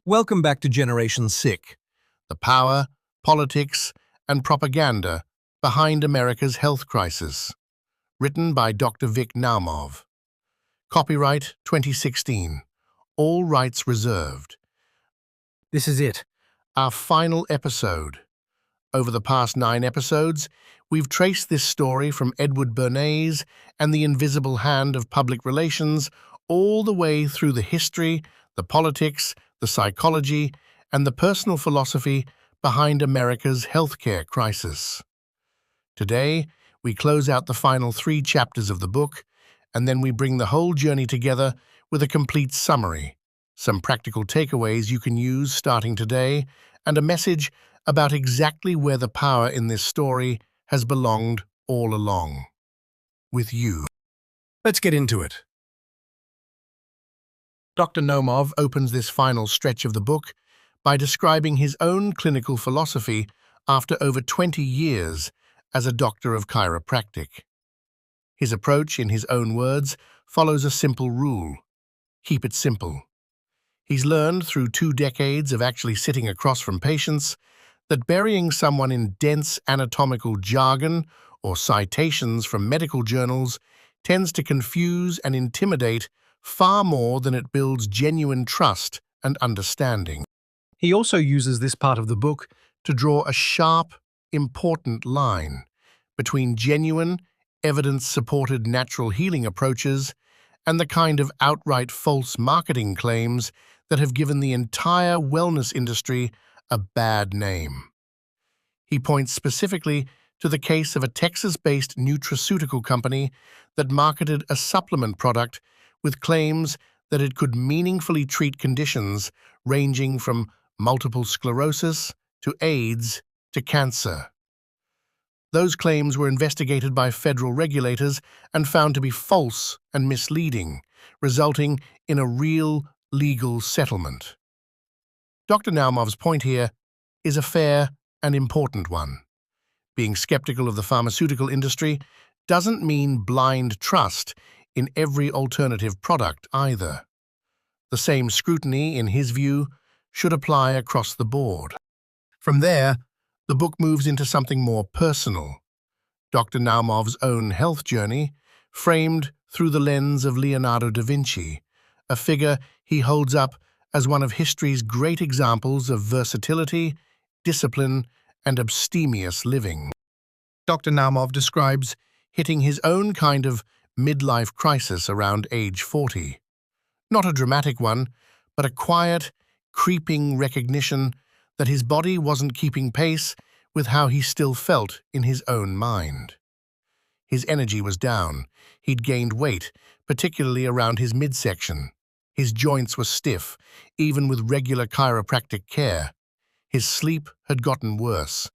Welcome back to Generation Sick, the power, politics, and propaganda behind America's health crisis. Written by Dr. Vic Naumov. Copyright 2016. All rights reserved. This is it. Our final episode. Over the past 9 episodes, we've traced this story from Edward Bernays and the invisible hand of public relations all the way through the history, the politics, the psychology, and the personal philosophy behind America's healthcare crisis. Today, we close out the final 3 chapters of the book, and then we bring the whole journey together with a complete summary, some practical takeaways you can use starting today, and a message about exactly where the power in this story has belonged all along. With you. Let's get into it. Dr. Naumov opens this final stretch of the book by describing his own clinical philosophy after over 20 years as a doctor of chiropractic. His approach, in his own words, follows a simple rule: keep it simple. He's learned through 2 decades of actually sitting across from patients that burying someone in dense anatomical jargon or citations from medical journals tends to confuse and intimidate far more than it builds genuine trust and understanding. He also uses this part of the book to draw a sharp, important line between genuine, evidence-supported natural healing approaches and the kind of outright false marketing claims that have given the entire wellness industry a bad name. He points specifically to the case of a Texas-based nutraceutical company that marketed a supplement product with claims that it could meaningfully treat conditions ranging from multiple sclerosis to AIDS to cancer. Those claims were investigated by federal regulators and found to be false and misleading, resulting in a real legal settlement. Dr. Naumov's point here is a fair and important one. Being skeptical of the pharmaceutical industry doesn't mean blind trust in every alternative product either. The same scrutiny, in his view, should apply across the board. From there, the book moves into something more personal. Dr. Naumov's own health journey, framed through the lens of Leonardo da Vinci, a figure he holds up as one of history's great examples of versatility, discipline, and abstemious living. Dr. Naumov describes hitting his own kind of midlife crisis around age 40. Not a dramatic one, but a quiet, creeping recognition that his body wasn't keeping pace with how he still felt in his own mind. His energy was down. He'd gained weight, particularly around his midsection. His joints were stiff, even with regular chiropractic care. His sleep had gotten worse,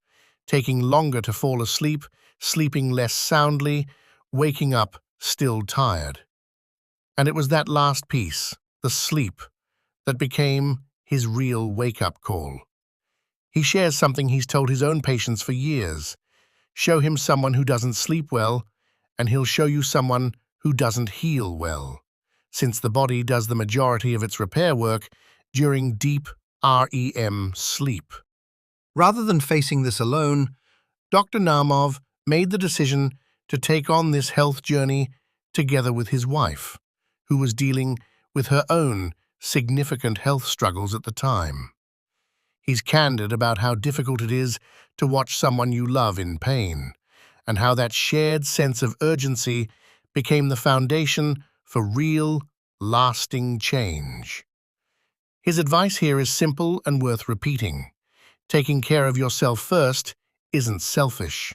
taking longer to fall asleep, sleeping less soundly, waking up still tired. And it was that last piece, the sleep, that became his real wake-up call. He shares something he's told his own patients for years. Show him someone who doesn't sleep well, and he'll show you someone who doesn't heal well, since the body does the majority of its repair work during deep REM sleep. Rather than facing this alone, Dr. Naumov made the decision to take on this health journey together with his wife, who was dealing with her own significant health struggles at the time. He's candid about how difficult it is to watch someone you love in pain, and how that shared sense of urgency became the foundation for real, lasting change. His advice here is simple and worth repeating. Taking care of yourself first isn't selfish.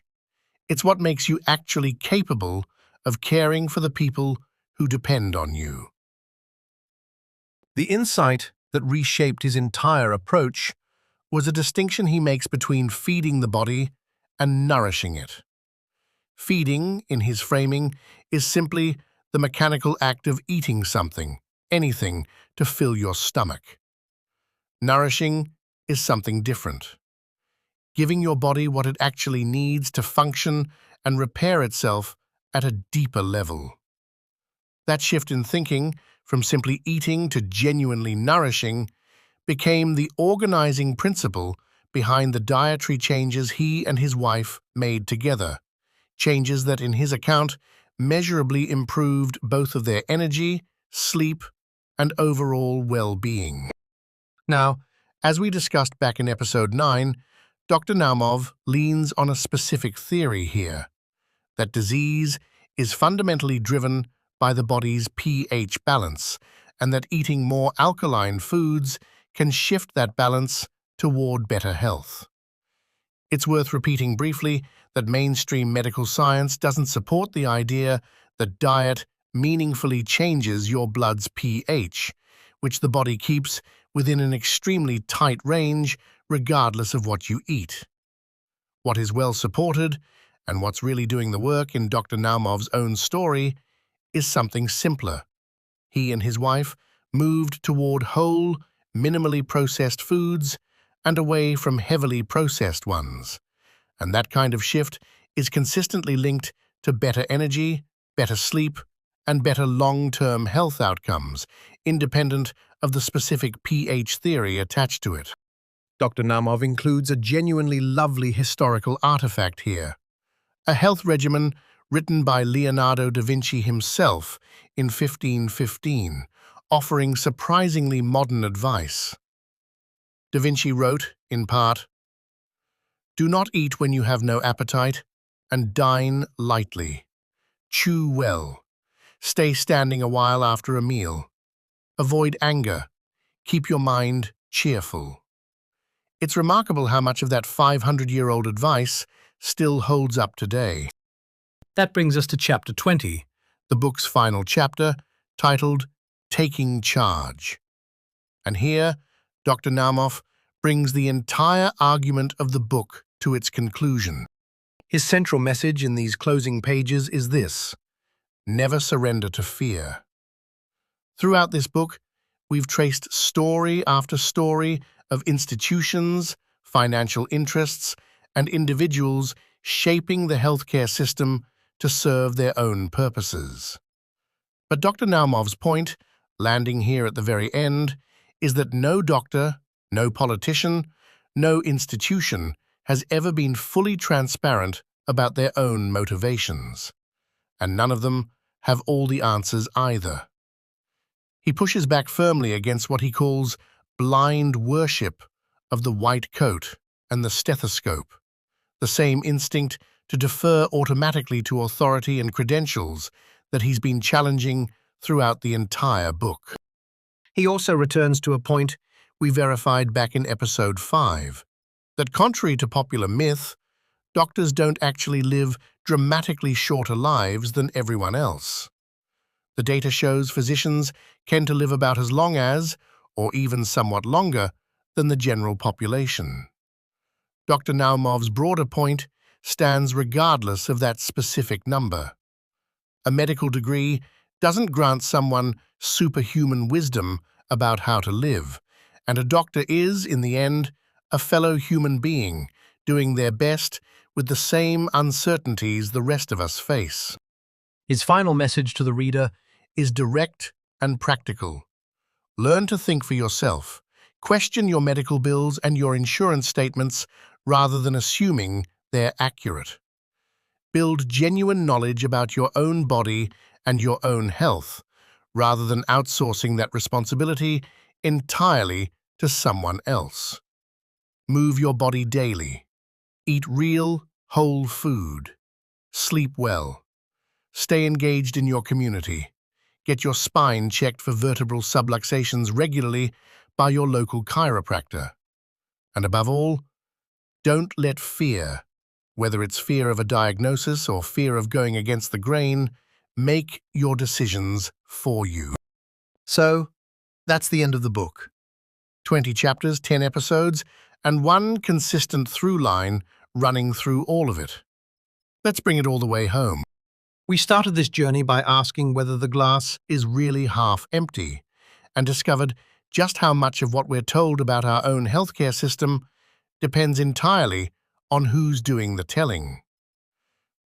It's what makes you actually capable of caring for the people who depend on you. The insight that reshaped his entire approach was a distinction he makes between feeding the body and nourishing it. Feeding, in his framing, is simply the mechanical act of eating something, anything, to fill your stomach. Nourishing is something different. Giving your body what it actually needs to function and repair itself at a deeper level. That shift in thinking, from simply eating to genuinely nourishing, became the organizing principle behind the dietary changes he and his wife made together, changes that, in his account, measurably improved both of their energy, sleep, and overall well-being. Now, as we discussed back in episode 9, Dr. Naumov leans on a specific theory here, that disease is fundamentally driven by the body's pH balance, and that eating more alkaline foods can shift that balance toward better health. It's worth repeating briefly that mainstream medical science doesn't support the idea that diet meaningfully changes your blood's pH, which the body keeps within an extremely tight range regardless of what you eat. What is well supported, and what's really doing the work in Dr. Naumov's own story, is something simpler. He and his wife moved toward whole, minimally processed foods and away from heavily processed ones. And that kind of shift is consistently linked to better energy, better sleep, and better long-term health outcomes, independent of the specific pH theory attached to it. Dr. Naumov includes a genuinely lovely historical artifact here, a health regimen written by Leonardo da Vinci himself in 1515, offering surprisingly modern advice. Da Vinci wrote, in part, "Do not eat when you have no appetite, and dine lightly. Chew well. Stay standing a while after a meal. Avoid anger. Keep your mind cheerful." It's remarkable how much of that 500-year-old advice still holds up today. That brings us to Chapter 20. The book's final chapter, titled Taking Charge. And here, Dr. Naumov brings the entire argument of the book to its conclusion. His central message in these closing pages is this: never surrender to fear. Throughout this book, we've traced story after story of institutions, financial interests, and individuals shaping the healthcare system to serve their own purposes. But Dr. Naumov's point, landing here at the very end, is that no doctor, no politician, no institution has ever been fully transparent about their own motivations, and none of them have all the answers either. He pushes back firmly against what he calls blind worship of the white coat and the stethoscope, the same instinct to defer automatically to authority and credentials that he's been challenging throughout the entire book. He also returns to a point we verified back in episode 5, that contrary to popular myth, doctors don't actually live dramatically shorter lives than everyone else. The data shows physicians tend to live about as long as, or even somewhat longer, than the general population. Dr. Naumov's broader point stands regardless of that specific number. A medical degree doesn't grant someone superhuman wisdom about how to live, and a doctor is, in the end, a fellow human being doing their best with the same uncertainties the rest of us face. His final message to the reader is direct and practical. Learn to think for yourself. Question your medical bills and your insurance statements rather than assuming they're accurate. Build genuine knowledge about your own body and your own health, rather than outsourcing that responsibility entirely to someone else. Move your body daily. Eat real, whole food. Sleep well. Stay engaged in your community. Get your spine checked for vertebral subluxations regularly by your local chiropractor. And above all, don't let fear, whether it's fear of a diagnosis or fear of going against the grain, make your decisions for you. So, that's the end of the book. 20 chapters, 10 episodes, and one consistent through line running through all of it. Let's bring it all the way home. We started this journey by asking whether the glass is really half empty, and discovered just how much of what we're told about our own healthcare system depends entirely on who's doing the telling.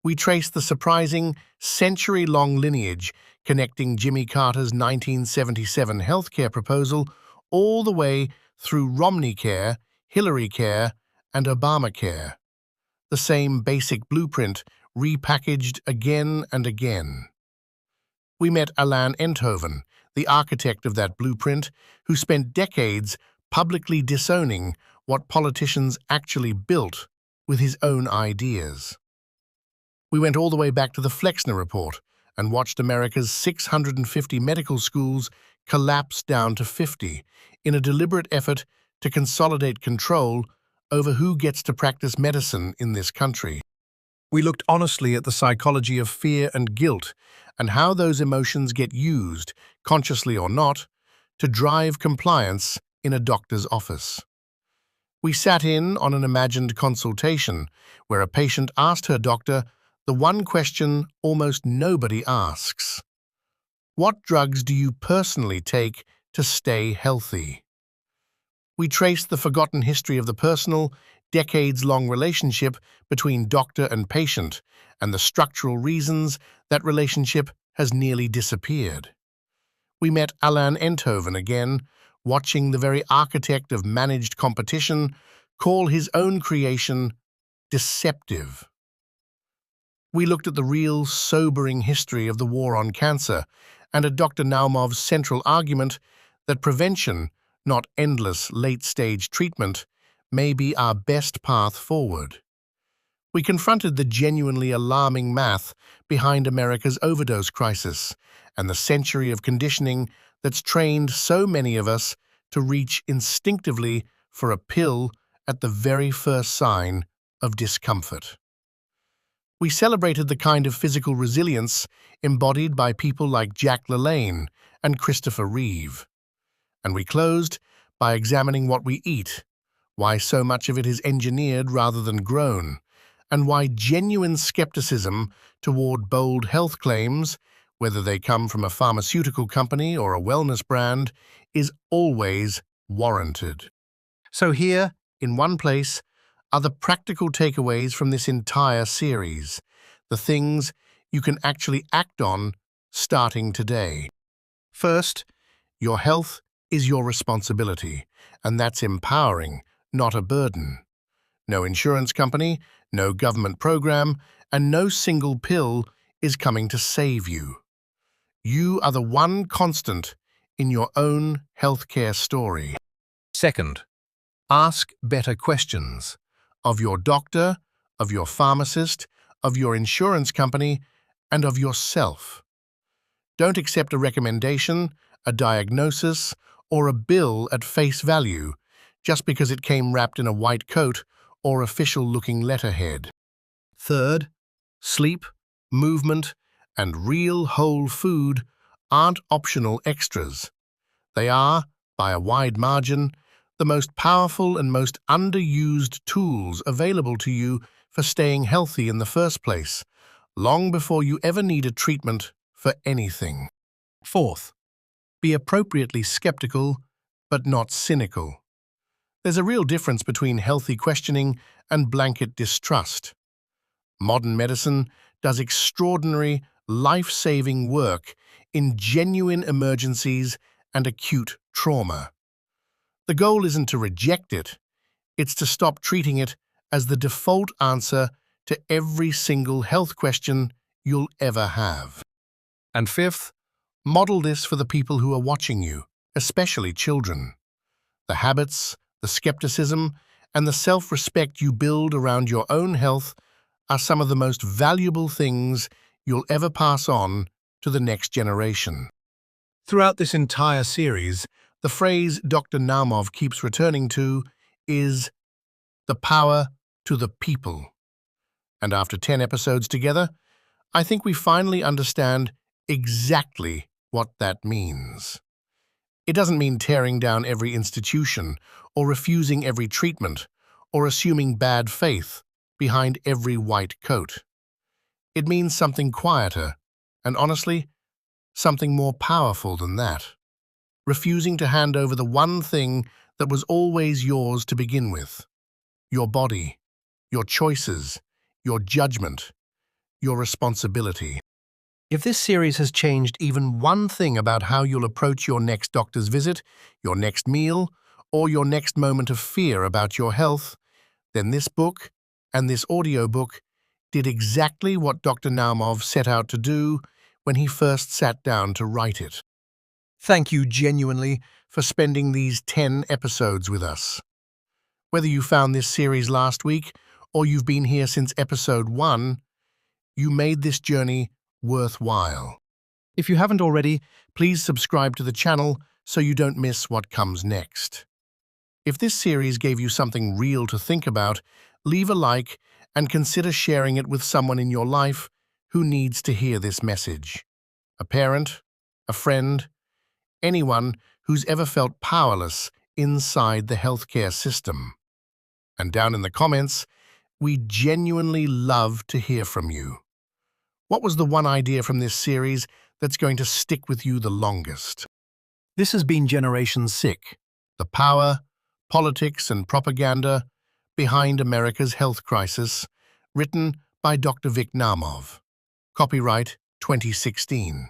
We traced the surprising, century-long lineage connecting Jimmy Carter's 1977 healthcare proposal all the way through Romneycare, Hillarycare, and Obamacare. The same basic blueprint repackaged again and again. We met Alain Enthoven, the architect of that blueprint, who spent decades publicly disowning what politicians actually built with his own ideas. We went all the way back to the Flexner Report and watched America's 650 medical schools collapse down to 50 in a deliberate effort to consolidate control over who gets to practice medicine in this country. We looked honestly at the psychology of fear and guilt and how those emotions get used, consciously or not, to drive compliance in a doctor's office. We sat in on an imagined consultation where a patient asked her doctor the one question almost nobody asks. What drugs do you personally take to stay healthy? We traced the forgotten history of the personal, decades-long relationship between doctor and patient and the structural reasons that relationship has nearly disappeared. We met Alain Enthoven again, watching the very architect of managed competition call his own creation deceptive. We looked at the real, sobering history of the war on cancer and at Dr. Naumov's central argument that prevention, not endless late-stage treatment, may be our best path forward. We confronted the genuinely alarming math behind America's overdose crisis and the century of conditioning that's trained so many of us to reach instinctively for a pill at the very first sign of discomfort. We celebrated the kind of physical resilience embodied by people like Jack LaLanne and Christopher Reeve. And we closed by examining what we eat, why so much of it is engineered rather than grown, and why genuine skepticism toward bold health claims, whether they come from a pharmaceutical company or a wellness brand, is always warranted. So here, in one place, are the practical takeaways from this entire series, the things you can actually act on starting today. First, your health is your responsibility, and that's empowering, not a burden. No insurance company, no government program, and no single pill is coming to save you. You are the one constant in your own healthcare story. Second, ask better questions of your doctor, of your pharmacist, of your insurance company, and of yourself. Don't accept a recommendation, a diagnosis, or a bill at face value just because it came wrapped in a white coat or official-looking letterhead. Third, sleep, movement, and real whole food aren't optional extras. They are, by a wide margin, the most powerful and most underused tools available to you for staying healthy in the first place, long before you ever need a treatment for anything. Fourth, be appropriately skeptical, but not cynical. There's a real difference between healthy questioning and blanket distrust. Modern medicine does extraordinary, life-saving work in genuine emergencies and acute trauma. The goal isn't to reject it, it's to stop treating it as the default answer to every single health question you'll ever have. And fifth, model this for the people who are watching you, especially children. The habits, the skepticism, and the self-respect you build around your own health are some of the most valuable things you'll ever pass on to the next generation. Throughout this entire series, the phrase Dr. Naumov keeps returning to is the power to the people. And after 10 episodes together, I think we finally understand exactly what that means. It doesn't mean tearing down every institution or refusing every treatment or assuming bad faith behind every white coat. It means something quieter and, honestly, something more powerful than that. Refusing to hand over the one thing that was always yours to begin with. Your body, your choices, your judgment, your responsibility. If this series has changed even one thing about how you'll approach your next doctor's visit, your next meal, or your next moment of fear about your health, then this book and this audiobook did exactly what Dr. Naumov set out to do when he first sat down to write it. Thank you genuinely for spending these 10 episodes with us. Whether you found this series last week or you've been here since episode 1, you made this journey worthwhile. If you haven't already, please subscribe to the channel so you don't miss what comes next. If this series gave you something real to think about, leave a like and consider sharing it with someone in your life who needs to hear this message. A parent, a friend, anyone who's ever felt powerless inside the healthcare system. And down in the comments, we genuinely love to hear from you. What was the one idea from this series that's going to stick with you the longest? This has been Generation Sick, the power, politics and propaganda behind America's health crisis, written by Dr. Vic Naumov. Copyright 2016.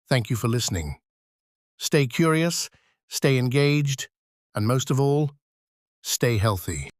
Thank you for listening. Stay curious, stay engaged, and most of all, stay healthy.